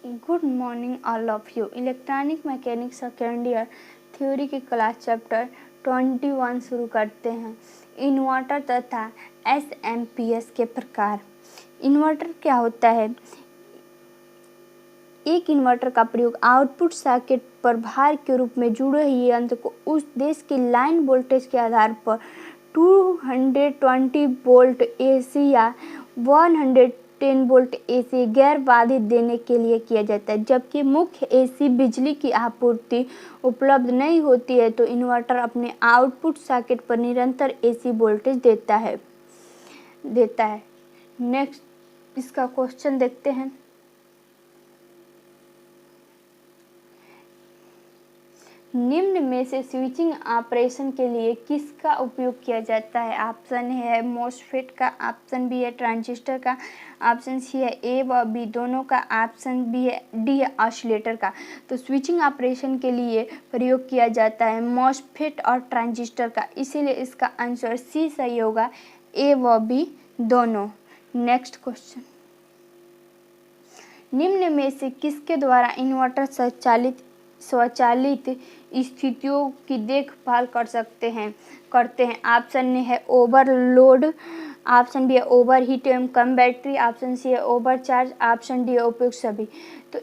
Good morning all of you. Electronic mechanics second year theory की class chapter 21 शुरू करते हैं। इन्वर्टर तथा एसएमपीएस के प्रकार। इन्वर्टर क्या होता है? एक इन्वर्टर का प्रयोग आउटपुट सर्किट पर भार के रूप में जुड़े हुए यंत्र को उस देश की लाइन वोल्टेज के आधार पर 220 वोल्ट एसी या 110 वोल्ट एसी गैर बाधित देने के लिए किया जाता है। जबकि मुख्य एसी बिजली की आपूर्ति उपलब्ध नहीं होती है तो इन्वर्टर अपने आउटपुट सर्किट पर निरंतर एसी वोल्टेज देता है। नेक्स्ट इसका क्वेश्चन देखते हैं। निम्न में से स्विचिंग ऑपरेशन के लिए किसका उपयोग किया जाता है? ऑप्शन है मॉसफेट का, ऑप्शन बी है ट्रांजिस्टर का, ऑप्शन सी है ए व बी दोनों का, ऑप्शन बी है डी है ऑसिलेटर का। तो स्विचिंग ऑपरेशन के लिए प्रयोग किया जाता है मॉसफेट और ट्रांजिस्टर का, इसीलिए इसका आंसर सी सही होगा, ए व बी दोनों। Next question. निम्न में से किसके द्वारा इन्वर्टर स्वचालित स्थितियों की देखभाल करते हैं? ऑप्शन ए है ओवरलोड, ऑप्शन बी है ओवरहीट एवं कम बैटरी, ऑप्शन सी है ओवरचार्ज, ऑप्शन डी है उपयुक्त सभी। तो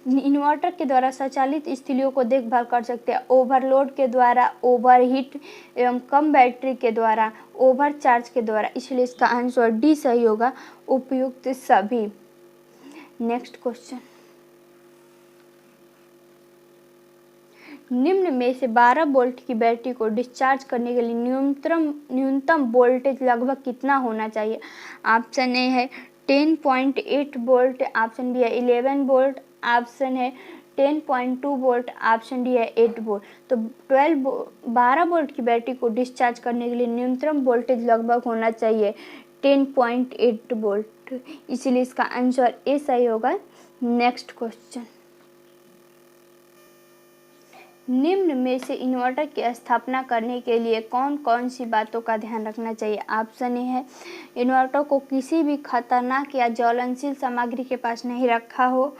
इन्वर्टर के द्वारा स्वचालित स्थितियों को देखभाल कर सकते हैं ओवरलोड के द्वारा, ओवरहीट एवं कम बैटरी के द्वारा, ओवरचार्ज के द्वारा, इसलिए इसका आंसर डी सही होगा, उपयुक्त सभी। Next question. निम्न में से 12 वोल्ट की बैटरी को डिस्चार्ज करने के लिए न्यूनतम वोल्टेज लगभग कितना होना चाहिए? ऑप्शन ए है 10.8 वोल्ट, ऑप्शन बी है 11 वोल्ट, ऑप्शन है 10.2 वोल्ट, ऑप्शन डी है 8 वोल्ट। तो 12 वोल्ट की बैटरी को डिस्चार्ज करने के लिए न्यूनतम वोल्टेज लगभग होना चाहिए 10.8 वोल्ट, इसीलिए इसका आंसर ए सही होगा। Next question. निम्न में से इन्वर्टर की स्थापना करने के लिए कौन कौन सी बातों का ध्यान रखना चाहिए? ऑप्शन ए है इन्वर्टर को किसी भी खतरनाक या ज्वलनशील सामग्री के पास नहीं रखा हो,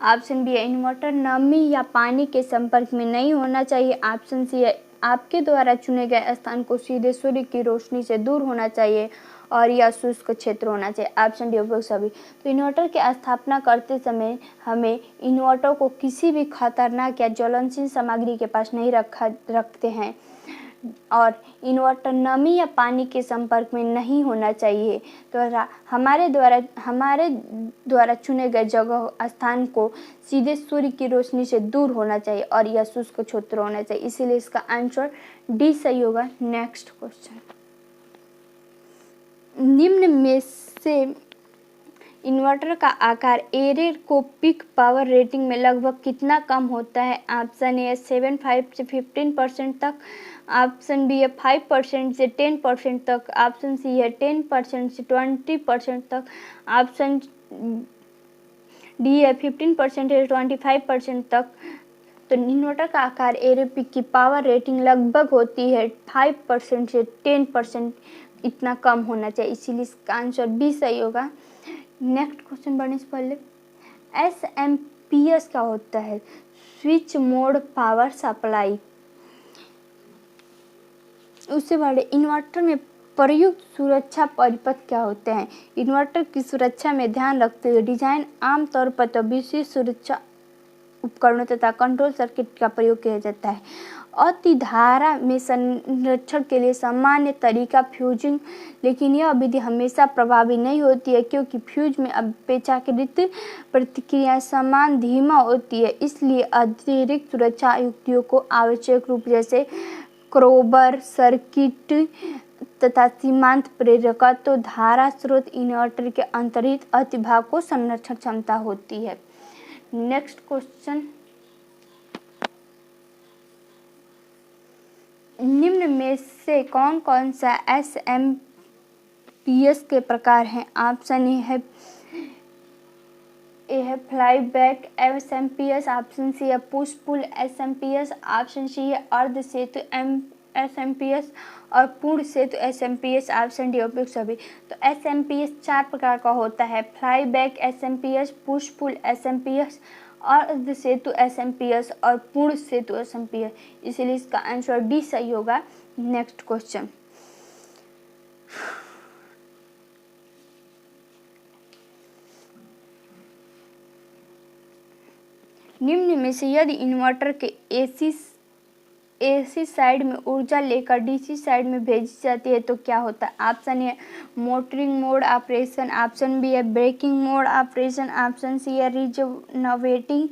ऑप्शन बी है इन्वर्टर नमी या पानी के संपर्क में नहीं होना चाहिए, ऑप्शन सी है आपके द्वारा चुने गए स्थान को सीधे सूर्य की रोशनी से दूर होना चाहिए और यह शुष्क क्षेत्र होना चाहिए, ऑप्शन डी उपयुक्त सभी। तो इन्वर्टर की स्थापना करते समय हमें इन्वर्टर को किसी भी खतरनाक या ज्वलनशील सामग्री के पास नहीं रखते हैं और इन्वर्टर नमी या पानी के संपर्क में नहीं होना चाहिए। तो हमारे द्वारा चुने गए जगह स्थान को सीधे सूर्य की रोशनी से दूर होना चाहिए और यह शुष्क क्षेत्र होना चाहिए, इसीलिए इसका आंसर डी सही होगा। Next question. निम्न में से इन्वर्टर का आकार एरे को पीक पावर रेटिंग में लगभग कितना कम होता है? ऑप्शन ए 7.5 से 15% तक, ऑप्शन बी है 5% से 10% तक, ऑप्शन सी है 10% से 20% तक, ऑप्शन डी है 15% से 25% तक। तो इन्वर्टर का आकार एरे पीक की पावर रेटिंग लगभग होती है 5% से 10%, इतना कम होना चाहिए, इसीलिए इसका आंसर बी सही होगा। नेक्स्ट क्वेश्चन बढ़ने से पहले एसएमपीएस क्या होता है? Switch mode power supply. उससे पहले इन्वर्टर में प्रयुक्त सुरक्षा परिपथ क्या होते हैं? इन्वर्टर की सुरक्षा में ध्यान रखते हुए डिजाइन आमतौर पर तो विशेष सुरक्षा उपकरणों तथा कंट्रोल सर्किट का प्रयोग किया जाता है। अतिधारा में संरक्षण के लिए सामान्य तरीका फ्यूजिंग, लेकिन यह विधि हमेशा प्रभावी नहीं होती है क्योंकि फ्यूज में अपेक्षाकृत प्रतिक्रिया समान धीमा होती है, इसलिए अतिरिक्त सुरक्षा युक्तियों को आवश्यक रूप जैसे क्रोबर सर्किट तथा सीमांत प्रेरकत्व धारा स्रोत इन्वर्टर के अंतरित अतिभाग को संरक्षण क्षमता होती है। Next question. निम्न में से कौन कौन सा एसएमपीएस के प्रकार हैं? ऑप्शन ए है fly back SMPS, option C है push pull SMPS, option C है अर्ध सेतु SMPS और पूर्ण सेतु SMPS, ऑप्शन डी उपयुक्त सभी। तो SMPS 4 प्रकार का होता है, fly back SMPS, push pull SMPS, अर्ध सेतु SMPS और पूर्ण सेतु SMPS, इसलिए इसका आंसर डी सही होगा। नेक्स्ट क्वेश्चन, निम्न में से यदि इन्वर्टर के AC साइड में ऊर्जा लेकर DC साइड में भेजी जाती है तो क्या होता है? Option A motoring mode operation, option B है braking mode operation, option C है regenerating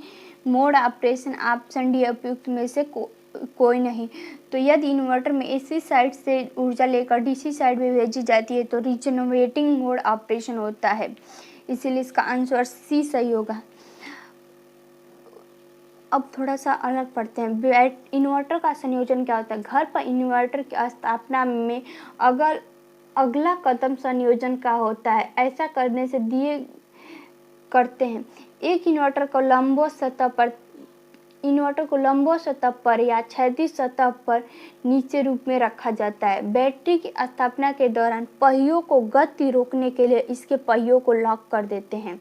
mode operation, option D उपयुक्त में से कोई नहीं। तो यदि इन्वर्टर में AC साइड से ऊर्जा लेकर DC साइड में भेजी जाती है तो रिजनरेटिंग मोड ऑपरेशन होता है, इसीलिए इसका आंसर सी सही होगा। अब थोड़ा सा अलग पढ़ते हैं, इन्वर्टर का संयोजन क्या होता है। घर पर इन्वर्टर की स्थापना में अगला कदम संयोजन का होता है। ऐसा करने से दिए करते हैं, एक इन्वर्टर को लंबवत सतह पर या क्षैतिज सतह पर नीचे रूप में रखा जाता है। बैटरी की स्थापना के दौरान पहियों को गति रोकने के लिए इसके पहियों को लॉक कर देते हैं।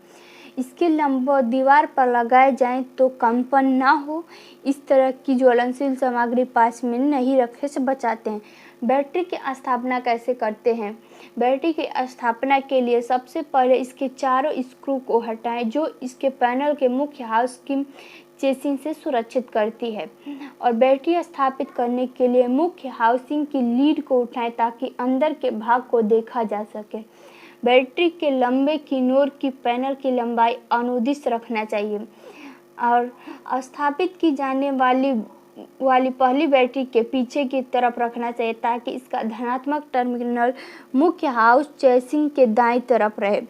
इसके लंबवत दीवार पर लगाए जाएं तो कंपन ना हो, इस तरह की ज्वलनशील सामग्री पास में नहीं रखने से बचाते हैं। बैटरी की स्थापना कैसे करते हैं? बैटरी की स्थापना के लिए सबसे पहले इसके चारों स्क्रू को हटाएं जो इसके पैनल के मुख्य हाउसिंग चेसिंग से सुरक्षित करती है, और बैटरी स्थापित करने के लिए मुख्य हाउसिंग की लीड को उठाएं ताकि अंदर के भाग को देखा जा सके। बैटरी के लंबे किनोर की पैनल की लंबाई अनुदिश रखना चाहिए और स्थापित की जाने वाली पहली बैटरी के पीछे की तरफ रखना चाहिए ताकि इसका धनात्मक टर्मिनल मुख्य हाउस चेसिंग के दाईं तरफ रहे।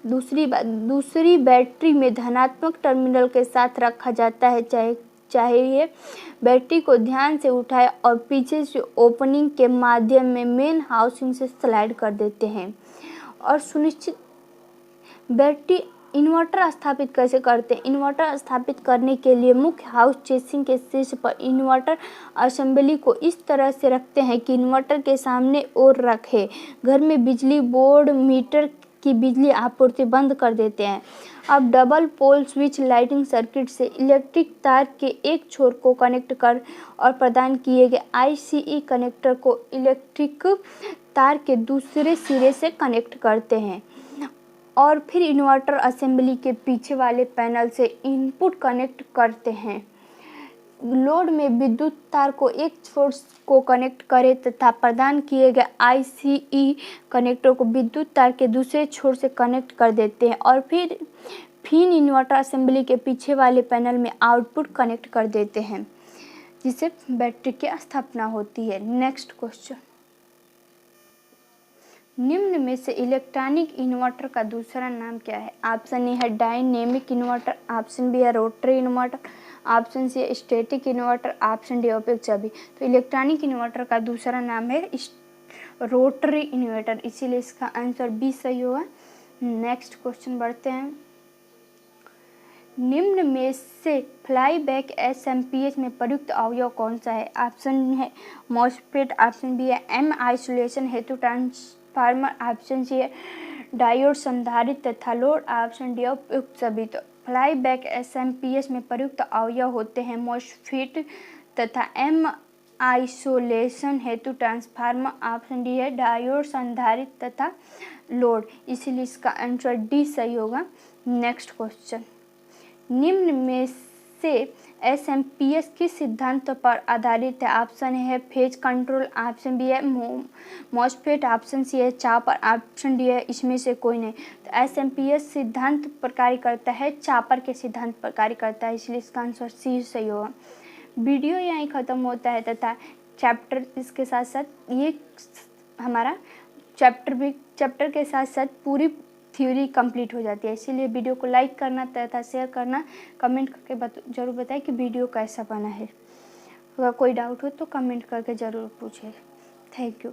दूसरी बैटरी में धनात्मक टर्मिनल के साथ रखा जाता है, चाहिए बैटरी को ध्यान से उठाएं और पीछे से ओपनिंग के माध्यम में मेन हाउसिंग से स्लाइड कर देते हैं। और सुनिश्चित बैटरी इन्वर्टर स्थापित कैसे करते हैं? इन्वर्टर स्थापित करने के लिए मुख्य हाउस चेसिंग के शीर्ष पर इन्वर्टर असेंबली को इस तरह से रखते हैं कि इन्वर्टर के सामने और रखें। घर में बिजली बोर्ड मीटर की बिजली आपूर्ति बंद कर देते हैं। अब double pole switch lighting circuit से इलेक्ट्रिक तार के एक छोर को कनेक्ट कर और प्रदान किए गए ICE कनेक्टर को इलेक्ट्रिक तार के दूसरे सिरे से कनेक्ट करते हैं और फिर इन्वर्टर असेंबली के पीछे वाले पैनल से इनपुट कनेक्ट करते हैं। लोड में विद्युत तार को एक छोर को कनेक्ट करें तथा प्रदान किए गए ICE कनेक्टर को विद्युत तार के दूसरे छोर से कनेक्ट कर देते हैं और फिर इन्वर्टर असेंबली के पीछे वाले पैनल में आउटपुट कनेक्ट कर देते हैं, जिससे बैटरी की स्थापना होती है। नेक्स्ट क्वेश्चन, निम्न में से इलेक्ट्रॉनिक इन्वर्टर का दूसरा नाम क्या है? ऑप्शन ए है डायनेमिक इन्वर्टर, ऑप्शन बी है रोटरी इन्वर्टर, ऑप्शन सी है स्टैटिक इन्वर्टर, ऑप्शन डी उपयुक्त सभी। तो इलेक्ट्रॉनिक इन्वर्टर का दूसरा नाम है रोटरी इन्वर्टर, इसीलिए इसका आंसर बी सही होगा। नेक्स्ट क्वेश्चन बढ़ते हैं, निम्न में से फ्लाई बैक SMPS में प्रयुक्त अवयव कौन सा है? ऑप्शन है मॉसफेट, ऑप्शन बी है M आइसोलेशन हेतु ट्रांसफार्मर, ऑप्शन सी है डायोड संधारित्र तथा लोड, ऑप्शन डी उपयुक्त सभी। तो फ्लाई बैक SMPS में प्रयुक्त अवयव होते हैं मॉसफेट तथा M आइसोलेशन हेतु ट्रांसफार्मर, ऑप्शन डी है डायोड संधारित्र तथा लोड, इसीलिए इसका आंसर डी सही होगा। नेक्स्ट क्वेश्चन, निम्न में से SMPS किस सिद्धांत पर आधारित है? ऑप्शन है फेज कंट्रोल, ऑप्शन बी है मॉसफेट, ऑप्शन सी है चापर, ऑप्शन डी है इसमें से कोई नहीं। तो SMPS सिद्धांत पर कार्य करता है, चापर के सिद्धांत पर कार्य करता है, इसलिए इसका आंसर सी सही होगा। वीडियो यहीं ख़त्म होता है तथा चैप्टर इसके साथ साथ ये हमारा चैप्टर के साथ साथ पूरी थ्योरी कंप्लीट हो जाती है, इसीलिए वीडियो को लाइक करना तथा शेयर करना, कमेंट करके ज़रूर बताएं कि वीडियो कैसा बना है। अगर कोई डाउट हो तो कमेंट करके ज़रूर पूछें। Thank you.